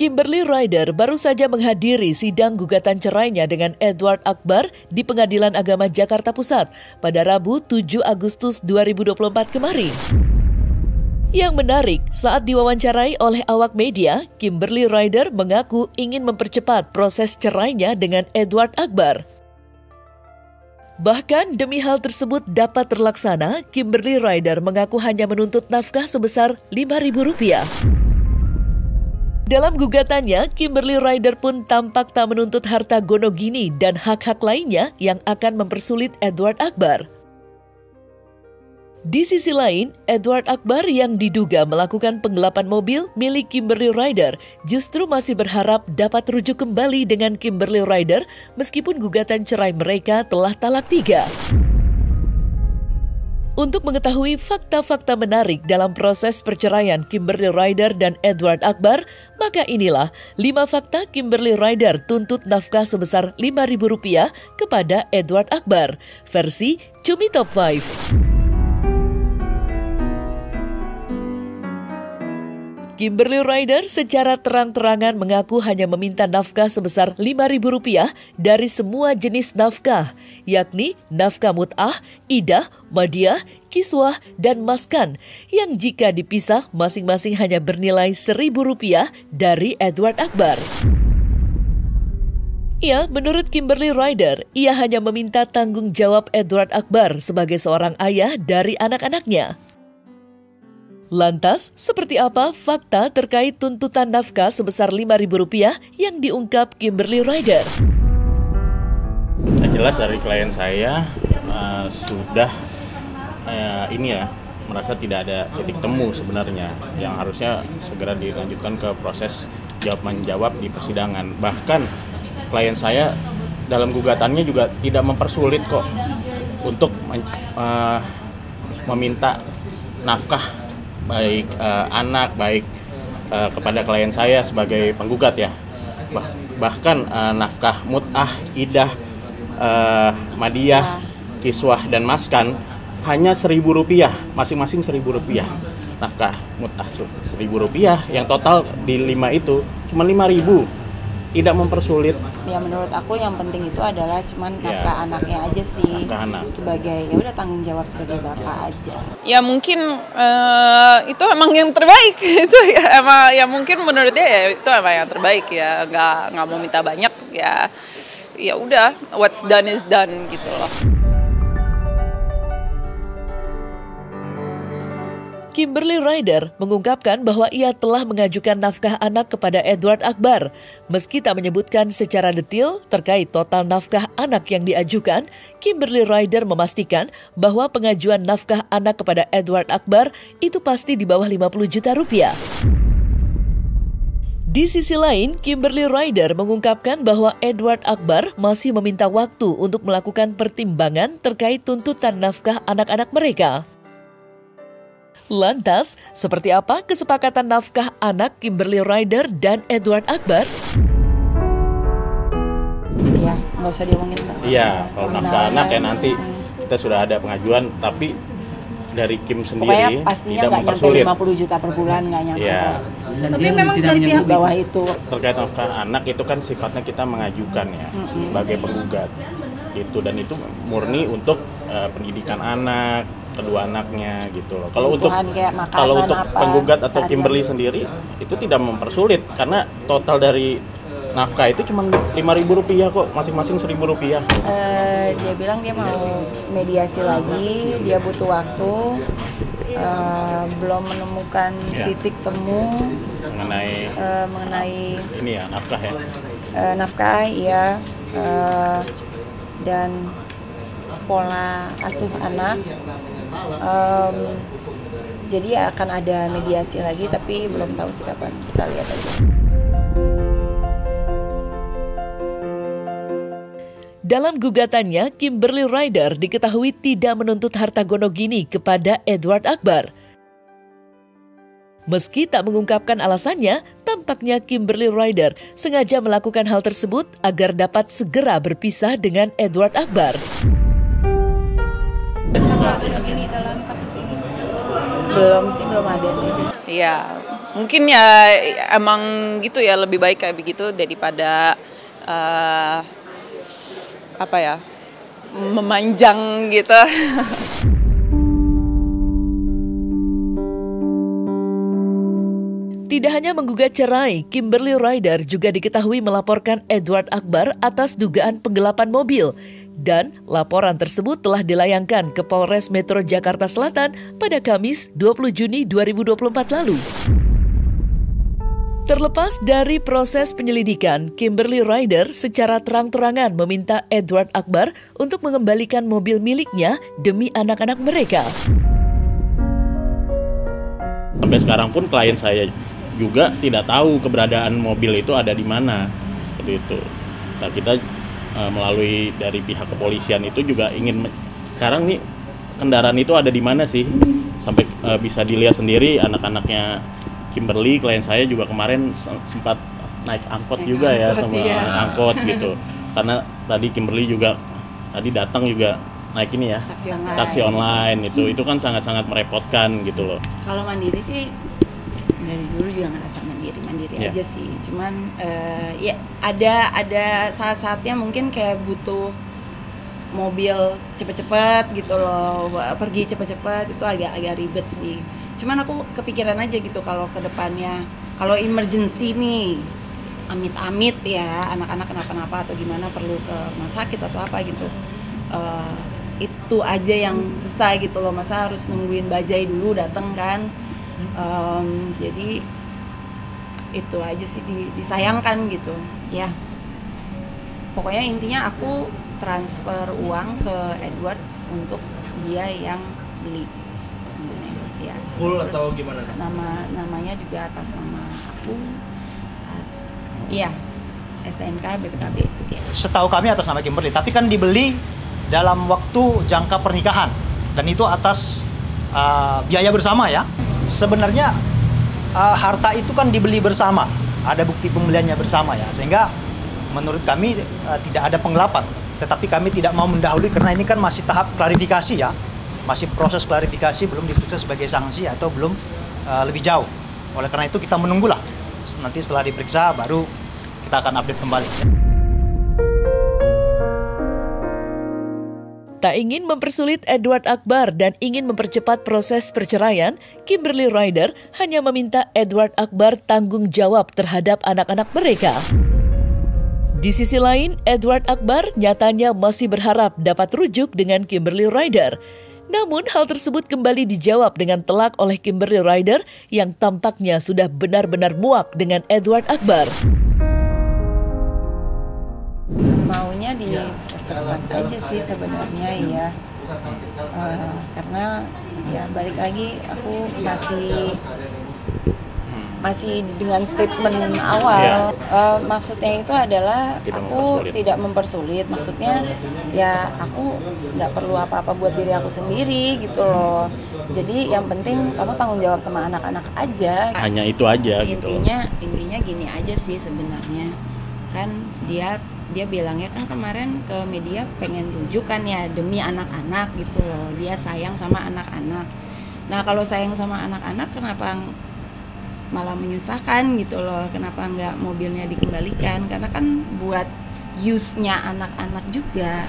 Kimberly Ryder baru saja menghadiri sidang gugatan cerainya dengan Edward Akbar di Pengadilan Agama Jakarta Pusat pada Rabu 7 Agustus 2024 kemarin. Yang menarik, saat diwawancarai oleh awak media, Kimberly Ryder mengaku ingin mempercepat proses cerainya dengan Edward Akbar. Bahkan demi hal tersebut dapat terlaksana, Kimberly Ryder mengaku hanya menuntut nafkah sebesar Rp5.000. Dalam gugatannya, Kimberly Ryder pun tampak tak menuntut harta gonogini dan hak-hak lainnya yang akan mempersulit Edward Akbar. Di sisi lain, Edward Akbar yang diduga melakukan penggelapan mobil milik Kimberly Ryder justru masih berharap dapat rujuk kembali dengan Kimberly Ryder meskipun gugatan cerai mereka telah talak 3. Untuk mengetahui fakta-fakta menarik dalam proses perceraian Kimberly Ryder dan Edward Akbar, maka inilah 5 fakta Kimberly Ryder tuntut nafkah sebesar Rp5.000 kepada Edward Akbar, versi Cumi Top 5. Kimberly Ryder secara terang-terangan mengaku hanya meminta nafkah sebesar Rp5.000 dari semua jenis nafkah, yakni nafkah mut'ah, idah, madiah, kiswah, dan maskan, yang jika dipisah masing-masing hanya bernilai Rp1.000 dari Edward Akbar. Ya, menurut Kimberly Ryder, ia hanya meminta tanggung jawab Edward Akbar sebagai seorang ayah dari anak-anaknya. Lantas, seperti apa fakta terkait tuntutan nafkah sebesar Rp5.000 yang diungkap Kimberly Ryder? Yang jelas dari klien saya sudah merasa tidak ada titik temu sebenarnya yang harusnya segera dilanjutkan ke proses jawab-menjawab di persidangan. Bahkan klien saya dalam gugatannya juga tidak mempersulit kok untuk meminta nafkah baik anak, baik kepada klien saya sebagai penggugat ya. Bahkan nafkah mut'ah, idah, madiah, kiswah, dan maskan hanya Rp1.000, masing-masing Rp1.000. Nafkah mut'ah Rp1.000, yang total di 5 itu cuma Rp5.000. Tidak mempersulit. Ya menurut aku yang penting itu adalah cuman nafkah anaknya aja sih. Nafkah anak. Sebagai ya udah tanggung jawab sebagai bapak aja. Ya mungkin itu emang yang terbaik itu ya emang ya mungkin menurut dia ya itu emang yang terbaik ya nggak mau minta banyak ya udah what's done is done gitu loh. Kimberly Ryder mengungkapkan bahwa ia telah mengajukan nafkah anak kepada Edward Akbar. Meski tak menyebutkan secara detail terkait total nafkah anak yang diajukan, Kimberly Ryder memastikan bahwa pengajuan nafkah anak kepada Edward Akbar itu pasti di bawah Rp50 juta. Di sisi lain, Kimberly Ryder mengungkapkan bahwa Edward Akbar masih meminta waktu untuk melakukan pertimbangan terkait tuntutan nafkah anak-anak mereka. Lantas, seperti apa kesepakatan nafkah anak Kimberly Ryder dan Edward Akbar? Iya, nggak usah diomongin. Iya, kalau nafkah anak ya nanti kita sudah ada pengajuan, tapi dari Kim sendiri pokoknya pastinya tidak nggak nyampe mempersulit. Rp50 juta per bulan, nggak nyampe. Iya. Tapi memang dari pihak bawah itu. Terkait nafkah anak itu kan sifatnya kita mengajukan ya sebagai penggugat. Gitu, dan itu murni untuk pendidikan anak, kedua anaknya gitu loh. Kalau untuk penggugat atau Kimberly sendiri itu tidak mempersulit karena total dari nafkah itu cuma Rp5.000 kok, masing-masing Rp1.000. Dia bilang dia mau mediasi lagi, dia butuh waktu, belum menemukan titik temu mengenai ini ya nafkah ya. Nafkah iya, dan pola asuh anak. Jadi akan ada mediasi lagi, tapi belum tahu sih kapan. Kita lihat aja. Dalam gugatannya, Kimberly Ryder diketahui tidak menuntut harta gonogini kepada Edward Akbar. Meski tak mengungkapkan alasannya, tampaknya Kimberly Ryder sengaja melakukan hal tersebut agar dapat segera berpisah dengan Edward Akbar. Belum ada sih. Iya, mungkin ya emang gitu ya, lebih baik kayak begitu daripada apa ya, memanjang gitu. Tidak hanya menggugat cerai, Kimberly Ryder juga diketahui melaporkan Edward Akbar atas dugaan penggelapan mobil. Dan laporan tersebut telah dilayangkan ke Polres Metro Jakarta Selatan pada Kamis 20 Juni 2024 lalu. Terlepas dari proses penyelidikan, Kimberly Ryder secara terang-terangan meminta Edward Akbar untuk mengembalikan mobil miliknya demi anak-anak mereka. Sampai sekarang pun klien saya juga tidak tahu keberadaan mobil itu ada di mana, seperti itu. Nah, kita melalui dari pihak kepolisian itu juga ingin sekarang nih kendaraan itu ada di mana sih, sampai bisa dilihat sendiri anak-anaknya Kimberly, klien saya juga kemarin sempat naik angkot juga ya, sama angkot gitu. Karena tadi Kimberly juga tadi datang juga naik ini ya, taksi online itu kan sangat-sangat merepotkan gitu loh. Kalau mandiri sih dari dulu juga ngerasa mandiri aja sih. Cuman ya ada saat-saatnya mungkin kayak butuh mobil cepet-cepet gitu loh, pergi cepet-cepet itu agak ribet sih. Cuman aku kepikiran aja gitu kalau ke depannya, kalau emergency nih, amit-amit ya, anak-anak kenapa-napa atau gimana perlu ke rumah sakit atau apa gitu, itu aja yang susah gitu loh, masa harus nungguin bajai dulu datang kan. Jadi itu aja sih disayangkan gitu ya. Pokoknya intinya aku transfer uang ke Edward untuk dia yang beli. Ya. Full Terus atau gimana? Namanya juga atas nama aku. Iya, STNK BPKB itu ya. Setahu kami atas nama Kimberly, tapi kan dibeli dalam waktu jangka pernikahan dan itu atas biaya bersama ya. Sebenarnya harta itu kan dibeli bersama, ada bukti pembeliannya bersama ya, sehingga menurut kami tidak ada penggelapan. Tetapi kami tidak mau mendahului karena ini kan masih tahap klarifikasi ya, masih proses klarifikasi, belum diputuskan sebagai sanksi atau belum lebih jauh. Oleh karena itu kita menunggulah, nanti setelah diperiksa baru kita akan update kembali. Tak ingin mempersulit Edward Akbar dan ingin mempercepat proses perceraian, Kimberly Ryder hanya meminta Edward Akbar tanggung jawab terhadap anak-anak mereka. Di sisi lain, Edward Akbar nyatanya masih berharap dapat rujuk dengan Kimberly Ryder. Namun hal tersebut kembali dijawab dengan telak oleh Kimberly Ryder yang tampaknya sudah benar-benar muak dengan Edward Akbar. Maunya dipercepat aja sih sebenarnya ya, karena ya balik lagi aku masih dengan statement awal. Maksudnya itu adalah aku tidak mempersulit, maksudnya ya aku nggak perlu apa-apa buat diri aku sendiri gitu loh. Jadi yang penting kamu tanggung jawab sama anak-anak aja. Hanya itu aja gitu. Intinya gini aja sih sebenarnya, kan dia bilangnya kan kemarin ke media pengen rujukan ya demi anak-anak gitu loh, dia sayang sama anak-anak. Nah kalau sayang sama anak-anak kenapa malah menyusahkan gitu loh, kenapa nggak mobilnya dikembalikan, karena kan buat use-nya anak-anak juga.